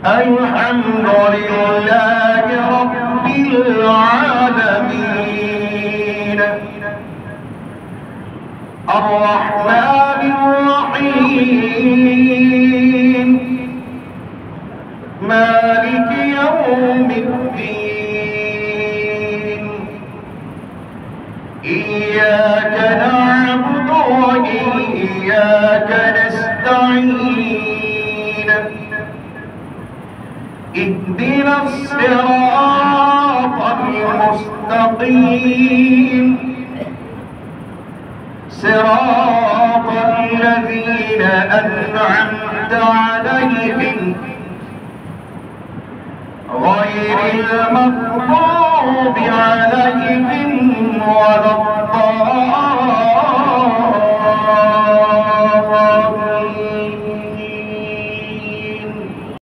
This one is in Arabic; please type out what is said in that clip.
الحمد لله رب العالمين الرحمن الرحيم مالك يوم الدين إياك نعبد وإياك نستعين اهدنا الصراط المستقيم صراط الذين أنعمت عليهم غير المغضوب عليهم ولا